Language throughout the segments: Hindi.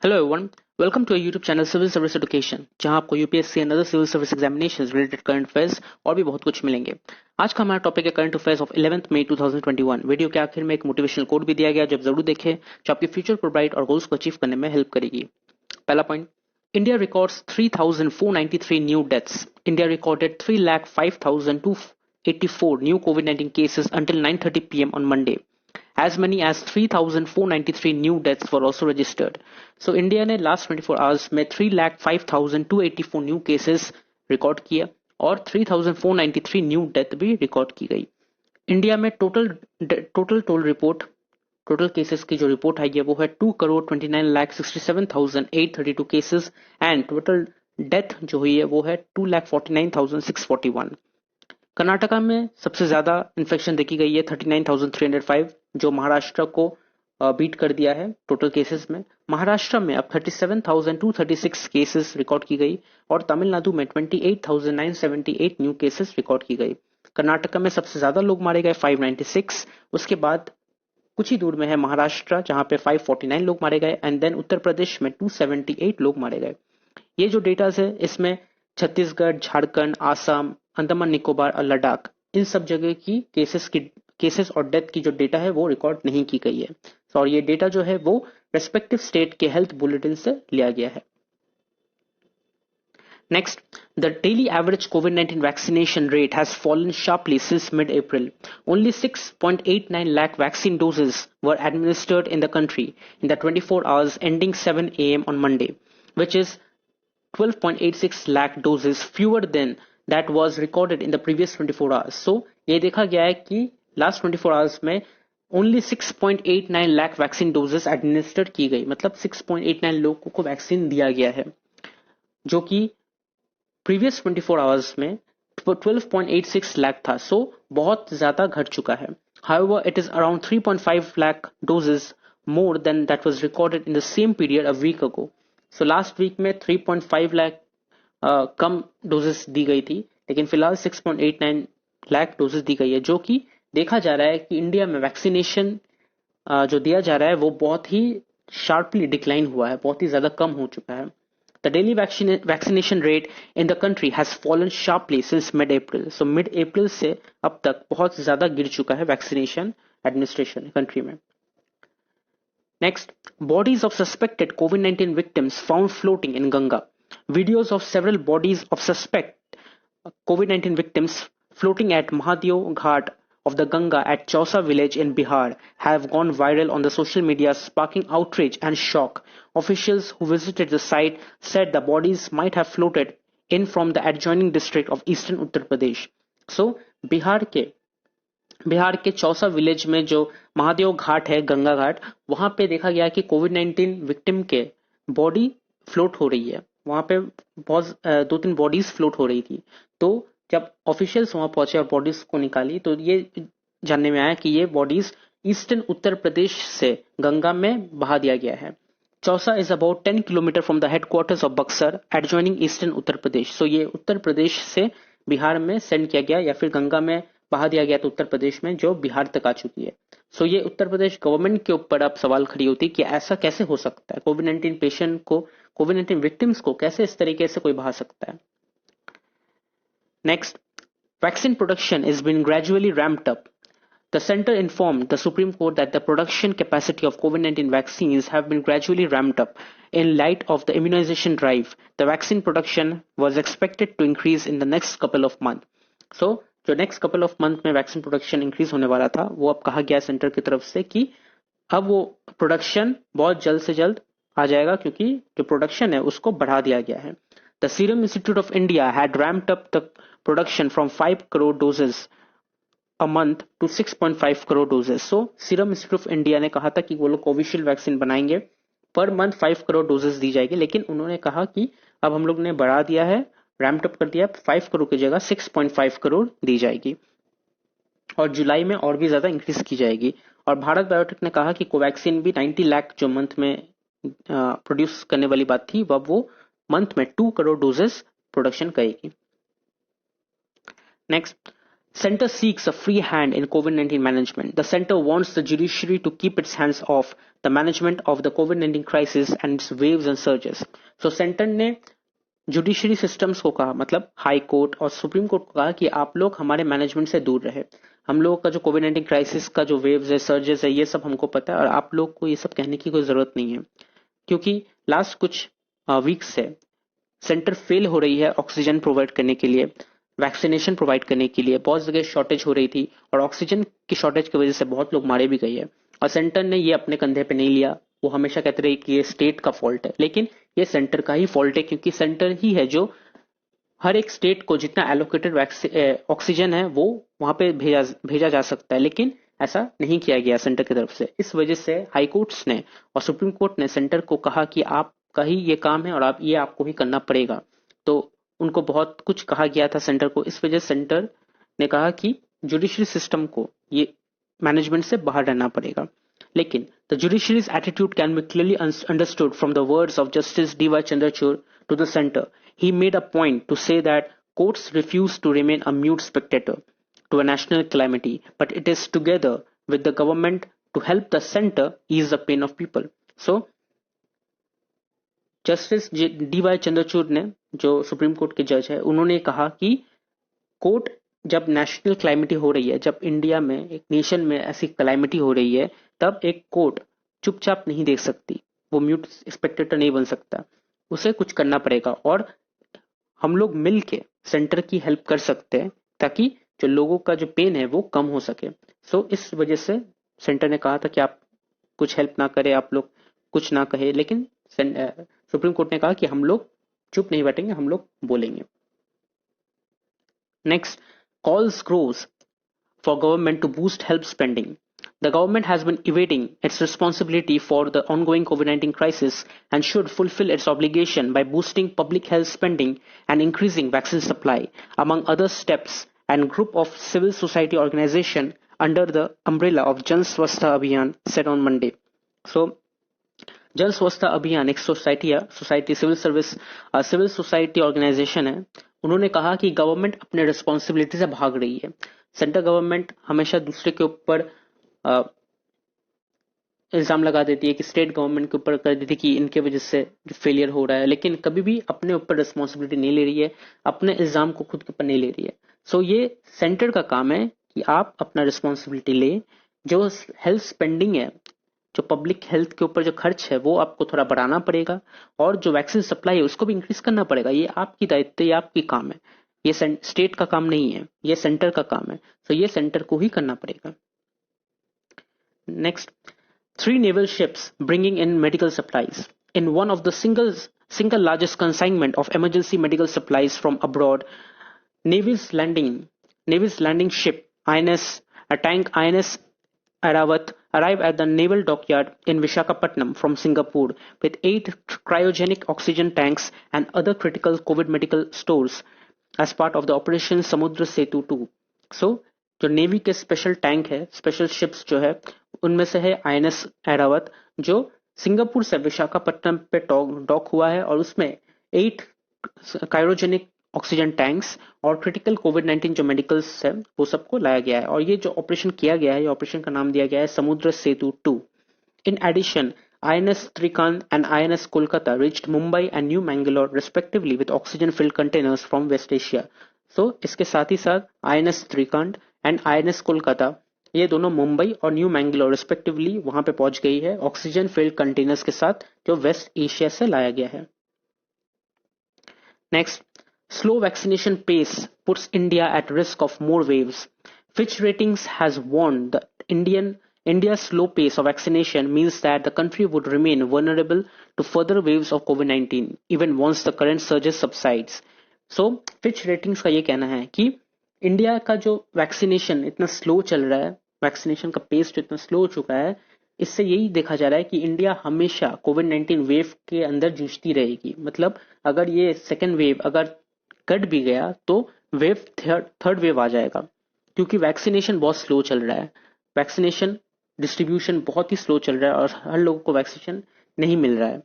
Hello everyone, welcome to YouTube channel civil service education, जहां आपको UPSC and other civil service examinations related current affairs और भी बहुत कुछ मिलेंगे। आज का हमारा टॉपिक है current affairs of 11th May 2021। Video के आखिर में एक मोटिवेशनल कोड भी दिया गया, जब जरूर देखें, जो आपके फ्यूचर को ब्राइट और गोल्स को अचीव करने में हेल्प करेगी। पहला point, India records 3,493 new deaths. India recorded 3,05,284 new COVID-19 cases until 9:30 p.m. on Monday. As many as 3,493 new deaths were also registered. So India ने लास्ट 24 आवर्स में 3,05,284 न्यू केसेस रिकॉर्ड किए और 3,493 न्यू डेथ भी रिकॉर्ड की गई। इंडिया में टोटल केसेस की जो रिपोर्ट आई है वो है 2,29,67,832 केसेस एंड टोटल डेथ जो हुई है वो है 2,49,641। कर्नाटका में सबसे ज्यादा इन्फेक्शन देखी गई है 39,305, जो महाराष्ट्र को बीट कर दिया है टोटल केसेस में। महाराष्ट्र में अब 37,236 केसेस रिकॉर्ड की गई और तमिलनाडु में 28,978 न्यू केसेस रिकॉर्ड की गई। कर्नाटका में सबसे ज्यादा लोग मारे गए 596, उसके बाद कुछ ही दूर में है महाराष्ट्र जहां पे 549 लोग मारे गए एंड देन उत्तर प्रदेश में 278 लोग मारे गए। ये जो डेटा है इसमें छत्तीसगढ़, झारखंड, आसाम, अंडमान निकोबार और लद्दाख, इन सब जगह की केसेस और डेथ की जो डेटा है वो रिकॉर्ड नहीं की गई है। और ये डेटा जो है वो रेस्पेक्टिव स्टेट के हेल्थ बुलेटिन से लिया गया है। Next, the daily average COVID-19 vaccination rate has fallen sharply since mid-April. Only 6.89 lakh vaccine doses were administered in the country in the 24 hours ending 7 a.m. on Monday, which is 12.86 lakh doses fewer than that was recorded in the previous 24 hours. So ये देखा गया है कि last 24 hours में only 6.89 lakh vaccine doses administer की गई, मतलब 6.89 लोगों को वैक्सीन दिया गया है, जो कि प्रीवियस 24 आवर्स में 12.86 लाख था। सो बहुत ज्यादा घट चुका है। However, it is around 3.5 lakh doses more than that was recorded in the same period a week ago. So last week में 3.5 लाख कम डोजेस दी गई थी, लेकिन फिलहाल 6.89 लाख डोजेस दी गई है, जो कि देखा जा रहा है कि इंडिया में वैक्सीनेशन जो दिया जा रहा है वो बहुत ही शार्पली डिक्लाइन हुआ है, बहुत ही ज्यादा कम हो चुका है। The daily vaccination rate in the country has fallen sharply since mid-April. So mid-April से अब तक बहुत ज्यादा गिर चुका है वैक्सीनेशन एडमिनिस्ट्रेशन कंट्री में। Next, bodies of suspected COVID-19 victims found floating in Ganga. Videos of several bodies of suspect COVID-19 victims floating at Mahadev Ghat of the Ganga at Chausa village in Bihar have gone viral on the social media, sparking outrage and shock. Officials who visited the site said the bodies might have floated in from the adjoining district of eastern Uttar Pradesh. So, Bihar के चौसा विलेज में जो महादेव घाट है, गंगा घाट, वहां पे देखा गया कि कोविड-19 विक्टिम के बॉडी फ्लोट हो रही है। वहां पे बहुत 2-3 बॉडीज फ्लोट हो रही थी। तो जब ऑफिशियल्स वहां पहुंचे और बॉडीज को निकाली तो ये जानने में आया कि ये बॉडीज ईस्टर्न उत्तर प्रदेश से गंगा में बहा दिया गया है। Chausa is about 10 kilometre from the headquarters of Buxar adjoining eastern Uttar Pradesh. सो ये उत्तर प्रदेश से बिहार में सेंड किया गया या फिर गंगा में बहा दिया गया तो उत्तर प्रदेश में, जो बिहार तक आ चुकी है। सो ये उत्तर प्रदेश गवर्नमेंट के ऊपर अब सवाल खड़ी होती है कि ऐसा कैसे हो सकता है, कोविड-19 पेशेंट को, कोविड-19 विक्टिम्स को कैसे इस तरीके से कोई बहा सकता है। Next, vaccine production is being gradually ramped up. The center informed the Supreme Court that the production capacity of COVID-19 vaccines have been gradually ramped up. In light of the immunization drive, the vaccine production was expected to increase in the next couple of months. So, जो next couple of month में वैक्सीन प्रोडक्शन इंक्रीज होने वाला था, वो अब कहा गया सेंटर की तरफ से कि अब वो प्रोडक्शन बहुत जल्द से जल्द आ जाएगा, क्योंकि जो प्रोडक्शन है उसको बढ़ा दिया गया है। The Serum Institute of India had ramped up the production from 5 crore doses a month to 6.5 crore doses. So, Serum Institute of India ने कहा था कि वो लोग कोविशील्ड वैक्सीन बनाएंगे, पर मंथ 5 करोड़ डोजेस दी जाएगी, लेकिन उन्होंने कहा कि अब हम लोग ने बढ़ा दिया है, रैम्प अप कर दिया, 5 करोड़ की जगह 6.5 करोड़ दी जाएगी और जुलाई में और भी ज्यादा इंक्रीज की जाएगी। और भारत बायोटेक ने कहा कि कोवैक्सीन भी 90 लाख जो मंथ में प्रोड्यूस करने वाली बात थी, अब वो मंथ में 2 करोड़ डोजेस प्रोडक्शन करेगी। Next, Center seeks a free hand in COVID-19 management. The center wants the judiciary to keep its hands off the management of the COVID-19 crisis and its waves and surges. So center ने जुडिशरी सिस्टम्स को कहा, मतलब हाई कोर्ट और सुप्रीम कोर्ट को कहा कि आप लोग हमारे मैनेजमेंट से दूर रहे. हम लोगों का जो कोविड-19 क्राइसिस का जो वेव्स है, सर्जेस है, ये सब हमको पता है और आप लोग को ये सब कहने की कोई जरूरत नहीं है, क्योंकि लास्ट कुछ वीक्स से सेंटर फेल हो रही है ऑक्सीजन प्रोवाइड करने के लिए, वैक्सीनेशन प्रोवाइड करने के लिए. बहुत जगह शॉर्टेज हो रही थी और ऑक्सीजन की शॉर्टेज की वजह से बहुत लोग मारे भी गए हैं और सेंटर ने ये अपने कंधे पे नहीं लिया. वो हमेशा कहते रहे कि ये स्टेट का फॉल्ट है, लेकिन ये सेंटर का ही फॉल्ट है, क्योंकि सेंटर ही है जो हर एक स्टेट को जितना एलोकेटेड ऑक्सीजन है वो वहां पे भेजा जा सकता है, लेकिन ऐसा नहीं किया गया सेंटर की तरफ से. इस वजह से हाई कोर्ट्स ने और सुप्रीम कोर्ट ने सेंटर को कहा कि आपका ही ये काम है और आपको ही करना पड़ेगा. तो उनको बहुत कुछ कहा गया था सेंटर को. इस वजह सेंटर ने कहा कि जुडिशरी सिस्टम को ये मैनेजमेंट से बाहर रहना पड़ेगा. लेकिन the judiciary's attitude can be clearly understood from the words of Justice D.Y. Chandrachud to the center. He made a point to say that courts refuse to remain a mute spectator to a national calamity, but it is together with the government to help the center ease the pain of people. So, justice D.Y. Chandrachud ने, जो सुप्रीम कोर्ट के जज है, उन्होंने कहा कि कोर्ट जब नेशनल क्लाइमिटी हो रही है, जब इंडिया में एक नेशन में ऐसी क्लाइमिटी हो रही है, तब एक कोर्ट चुपचाप नहीं देख सकती, वो म्यूट स्पेक्टेटर नहीं बन सकता, उसे कुछ करना पड़ेगा. और हम लोग मिल के सेंटर की हेल्प कर सकते हैं ताकि जो लोगों का जो पेन है वो कम हो सके. सो इस वजह से सेंटर ने कहा था कि आप कुछ हेल्प ना करें, आप लोग कुछ ना कहे, लेकिन सुप्रीम कोर्ट ने कहा कि हम लोग चुप नहीं बैठेंगे, हम लोग बोलेंगे. Next, calls grows for government to boost help spending. The government has been evading its responsibility for the ongoing COVID-19 crisis and should fulfill its obligation by boosting public health spending and increasing vaccine supply, among other steps. And group of civil society organization under the umbrella of Jan Swasthya Abhiyan said on Monday. So, जन स्वच्छता अभियान एक सोसाइटी सिविल सोसाइटी ऑर्गेनाइजेशन है. उन्होंने कहा कि गवर्नमेंट अपने रिस्पॉन्सिबिलिटी से भाग रही है. सेंट्रल गवर्नमेंट हमेशा दूसरे के ऊपर इल्जाम लगा देती है कि स्टेट गवर्नमेंट के ऊपर कर देती है कि इनके वजह से फेलियर हो रहा है, लेकिन कभी भी अपने ऊपर रिस्पॉन्सिबिलिटी नहीं ले रही है, अपने इल्जाम को खुद के ऊपर नहीं ले रही है. सो ये सेंटर का काम है कि आप अपना रिस्पॉन्सिबिलिटी ले. जो हेल्थ स्पेंडिंग है, जो पब्लिक हेल्थ के ऊपर जो खर्च है, वो आपको थोड़ा बढ़ाना पड़ेगा और जो वैक्सीन सप्लाई है उसको भी इंक्रीज करना पड़ेगा. ये आपकी दायित्व, ये आपकी काम है, ये स्टेट का काम नहीं है, ये सेंटर का काम है. तो ये सेंटर को ही करना पड़ेगा. Next, 3 naval ships bringing in medical supplies. In one of the single largest consignment of emergency medical supplies from abroad, Navy's landing ship tank INS Airavat arrived at the naval dockyard in Visakhapatnam from Singapore with 8 cryogenic oxygen tanks and other critical COVID medical stores as part of the Operation Samudra Setu 2. So, जो नेवी के स्पेशल टैंक है, स्पेशल शिप्स जो है, उनमें से है INS ऐरावत, जो सिंगापुर से विशाखापट्टनम पे डॉक हुआ है और उसमें 8 क्रायोजेनिक ऑक्सीजन टैंक्स और क्रिटिकल कोविड-19 जो मेडिकल्स है वो सबको लाया गया है. और ये जो ऑपरेशन किया गया है, ये ऑपरेशन का नाम दिया गया है Samudra Setu 2. In addition, INS Trikant and INS Kolkata reached Mumbai and New Mangalore respectively with oxygen-filled containers from West Asia. So, इसके साथ ही साथ INS Trikant and INS Kolkata, ये दोनों मुंबई और न्यू मैंगलोर रिस्पेक्टिवली वहां पे पहुंच गई है ऑक्सीजन फिल्ड कंटेनर्स के साथ, जो वेस्ट एशिया से लाया गया है. Next, slow vaccination pace puts India at risk of more waves. Fitch Ratings has warned that India's slow pace of vaccination means that the country would remain vulnerable to further waves of COVID-19 even once the current surges subsides. So, Fitch Ratings का ये कहना है कि इंडिया का जो वैक्सीनेशन इतना स्लो चल रहा है, वैक्सीनेशन का पेस जो इतना स्लो हो चुका है, इससे यही देखा जा रहा है कि इंडिया हमेशा कोविड-19 वेव के अंदर जूझती रहेगी. मतलब अगर ये सेकेंड वेव अगर कट भी गया तो वेव थर्ड वेव आ जाएगा, क्योंकि वैक्सीनेशन बहुत स्लो चल रहा है. वैक्सीनेशन डिस्ट्रीब्यूशन बहुत ही स्लो चल रहा है और हर लोगों को वैक्सीनेशन नहीं मिल रहा है.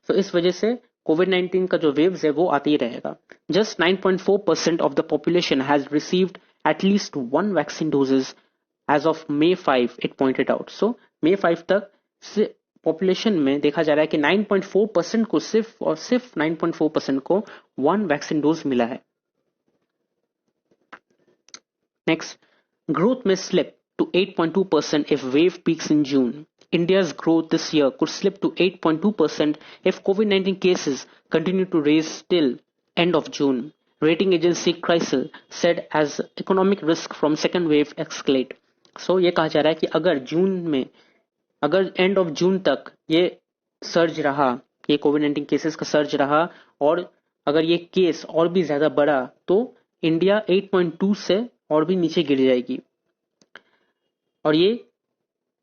तो इस वजह से कोविड-19 का जो वेव्स है वो आते ही रहेगा. Just 9.4% of the population has received at least one vaccine doses as of May 5, it pointed out. So May 5 तक से पॉपुलेशन में देखा जा रहा है कि 9.4% को सिर्फ और सिर्फ 9.4% को वन वैक्सीन डोज मिला है. Next, growth may slip to 8.2% if wave peaks in June. India's growth this year could slip to 8.2% if COVID-19 cases continue to rise till end of June. Rating agency CRISIL said as economic risk from second wave escalate. So ये कहा जा रहा है कि अगर एंड ऑफ जून तक ये सर्ज रहा, ये कोविड-19 केसेस का सर्ज रहा और अगर ये केस और भी ज्यादा बढ़ा तो इंडिया 8.2 से और भी नीचे गिर जाएगी. और ये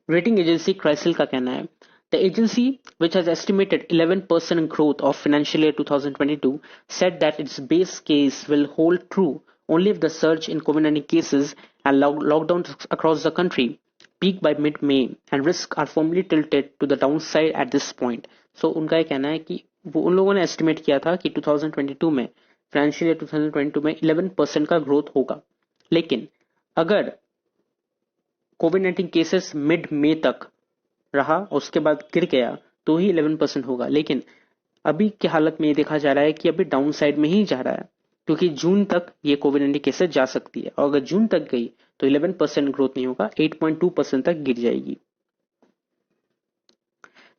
रेटिंग एजेंसी क्राइसिल का कहना है. The agency which has estimated 11% growth of financial year 2022 said that its base case will hold true only if the surge in COVID-19 cases and lockdowns across the country peak by mid-May and risks are firmly tilted to the downside at this point. So उनका ये कहना है कि वो उन लोगों ने एस्टिमेट किया था कि 2022 में फाइनेंशियल ईयर 2022 में 11% का ग्रोथ होगा, लेकिन अगर कोविड-19 केसेस मिड मई तक रहा और उसके बाद गिर गया तो ही 11% होगा. लेकिन अभी की हालत में ये देखा जा रहा है कि अभी डाउन साइड में ही जा रहा है, क्योंकि जून तक ये कोविड-19 केसेस जा सकती है और अगर जून तक गई तो 11% ग्रोथ नहीं होगा, 8.2% तक गिर जाएगी.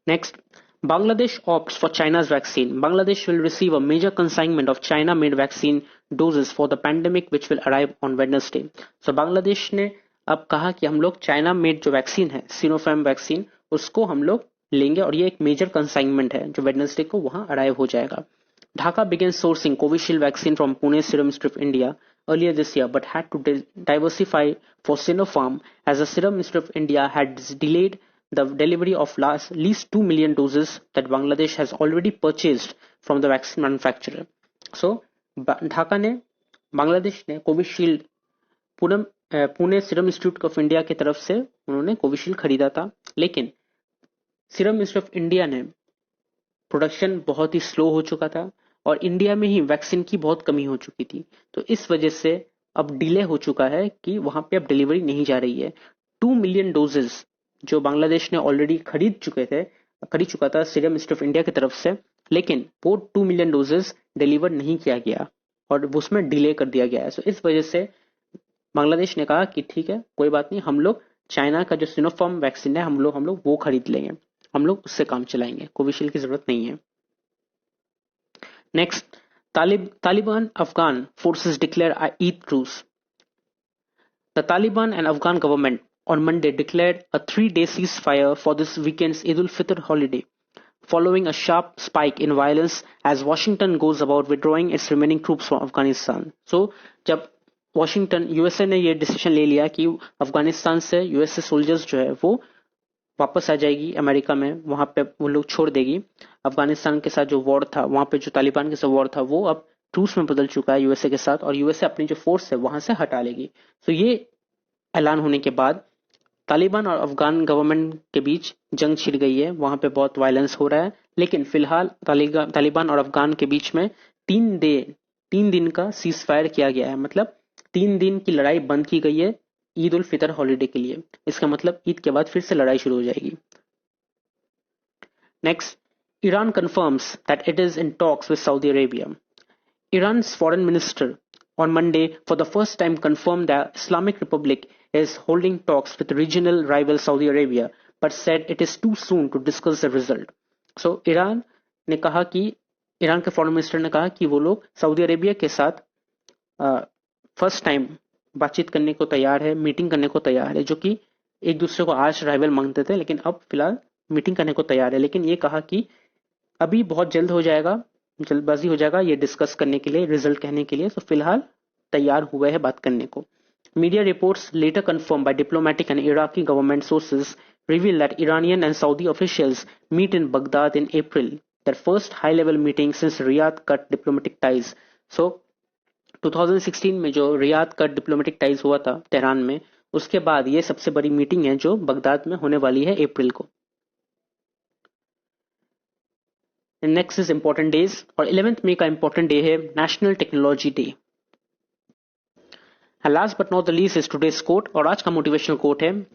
Next, Bangladesh opts for China's vaccine. Bangladesh will receive a major consignment of China-made vaccine doses for the pandemic, which will arrive on Wednesday. So Bangladesh ने अब कहा कि हम लोग चाइना मेड जो वैक्सीन है, सिनोफार्म वैक्सीन, उसको हम लोग लेंगे और ये एक मेजर कंसाइनमेंट है जो वेडनेसडे को वहां अराइव हो जाएगा. Dhaka began sourcing Covishield vaccine from Pune Serum Institute of India earlier this year, but had to diversify for Sinopharm as the Serum Institute of India had delayed the delivery of least 2 million doses that Bangladesh has already purchased from the vaccine manufacturer. So, Dhaka ने, बांग्लादेश ने Covishield Pune serum institute of India की तरफ से उन्होंने कोविशील्ड खरीदा था, लेकिन सीरम इंस्टीट्यूट ऑफ इंडिया ने प्रोडक्शन बहुत ही स्लो हो चुका था और इंडिया में ही वैक्सीन की बहुत कमी हो चुकी थी, तो इस वजह से अब डिले हो चुका है कि वहां पे अब डिलीवरी नहीं जा रही है. 2 मिलियन डोजेस जो बांग्लादेश ने ऑलरेडी खरीद चुका था सीरम इंस्टीट्यूट ऑफ इंडिया की तरफ से, लेकिन वो 2 मिलियन डोजेस डिलीवर नहीं किया गया और उसमें डिले कर दिया गया है. सो इस वजह से बांग्लादेश ने कहा कि ठीक है, कोई बात नहीं, हम लोग चाइना का जो सिनोफार्म वैक्सीन है हम लोग वो खरीद लेंगे, हम लोग उससे काम चलाएंगे, कोविशील्ड की जरूरत नहीं है. Next, Taliban Afghan forces declare Eid truce. The Taliban and Afghan government on Monday declared a 3-day ceasefire for this weekend's Eid al-Fitr holiday, following a sharp spike in violence as Washington goes about withdrawing its remaining troops from Afghanistan. So, जब वॉशिंगटन यूएसए ने ये डिसीजन ले लिया कि अफगानिस्तान से यूएसए सोल्जर्स जो है वो वापस आ जाएगी अमेरिका में, वहां पे वो लोग छोड़ देगी. अफगानिस्तान के साथ जो वॉर था, वहां पे जो तालिबान के साथ वॉर था, वो अब ट्रूस में बदल चुका है यूएसए के साथ और यूएसए अपनी जो फोर्स है वहां से हटा लेगी. तो ये ऐलान होने के बाद तालिबान और अफगान गवर्नमेंट के बीच जंग छिड़ गई है, वहां पे बहुत वायलेंस हो रहा है. लेकिन फिलहाल तालिबान और अफगान के बीच में 3 दिन का सीज फायर किया गया है, मतलब 3 दिन की लड़ाई बंद की गई है ईद उल फितर हॉलीडे के लिए. इसका मतलब ईद के बाद फिर से लड़ाई शुरू हो जाएगी. Next, Iran confirms that it is in talks with Saudi Arabia. Iran's foreign minister on Monday for the first time confirmed that Islamic Republic is holding talks with regional rival Saudi Arabia, but said it is too soon to discuss the result. So, Iran के फॉरेन मिनिस्टर ने कहा कि वो लोग सऊदी अरेबिया के साथ फर्स्ट टाइम बातचीत करने को तैयार है, मीटिंग करने को तैयार है, जो कि एक दूसरे को आज राइवल मांगते थे, लेकिन अब फिलहाल मीटिंग करने को तैयार है. लेकिन ये कहा कि अभी बहुत जल्द हो जाएगा, जल्दबाजी हो जाएगा ये डिस्कस करने के लिए, रिजल्ट कहने के लिए. तो फिलहाल तैयार हुए हैं बात करने को. Media reports later confirm by diplomatic and Iraqi government sources reveal that Iranian and Saudi officials meet in Baghdad in April, their first high level meeting since Riyadh cut diplomatic ties. So 2016 में जो रियाद कट डिप्लोमेटिक टाइज हुआ था तेहरान में, उसके बाद ये सबसे बड़ी मीटिंग है जो बगदाद में होने वाली है अप्रैल को. नेक्स्ट इज इंपॉर्टेंट डेज, और 11th मई का इंपॉर्टेंट डे है national technology day. And last but not the least is today's quote, और आज का मोटिवेशनल कोट है,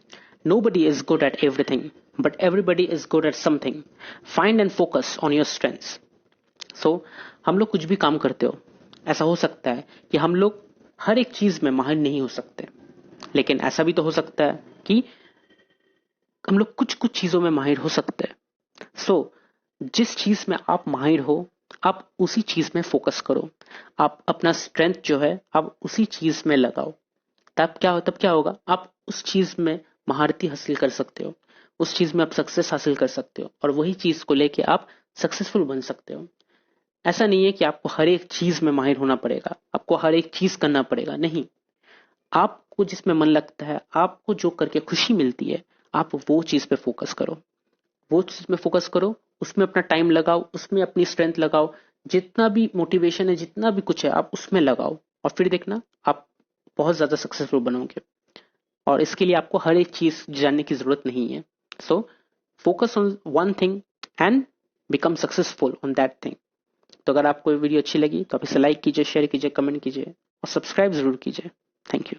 Nobody is good at everything, but everybody is good at something. Find and focus on your strengths. So, हम लोग कुछ भी काम करते हो, ऐसा हो सकता है कि हम लोग हर एक चीज में माहिर नहीं हो सकते, लेकिन ऐसा भी तो हो सकता है कि हम लोग कुछ कुछ चीजों में माहिर हो सकते हैं। सो जिस चीज में आप माहिर हो, आप उसी चीज में फोकस करो। आप अपना स्ट्रेंथ जो है आप उसी चीज में लगाओ। तब क्या होगा, आप उस चीज में महारती हासिल कर सकते हो, उस चीज में आप सक्सेस हासिल कर सकते हो, और वही चीज को लेके आप सक्सेसफुल बन सकते हो। ऐसा नहीं है कि आपको हर एक चीज में माहिर होना पड़ेगा, आपको हर एक चीज करना पड़ेगा, नहीं। आपको जिसमें मन लगता है, आपको जो करके खुशी मिलती है, आप वो चीज पे फोकस करो, वो चीज में फोकस करो, उसमें अपना टाइम लगाओ, उसमें अपनी स्ट्रेंथ लगाओ, जितना भी मोटिवेशन है, जितना भी कुछ है, आप उसमें लगाओ, और फिर देखना आप बहुत ज्यादा सक्सेसफुल बनोगे। और इसके लिए आपको हर एक चीज जानने की जरूरत नहीं है। So focus on one thing and become successful on that thing. तो अगर आपको वीडियो अच्छी लगी तो आप इसे लाइक कीजिए, शेयर कीजिए, कमेंट कीजिए और सब्सक्राइब जरूर कीजिए। Thank you.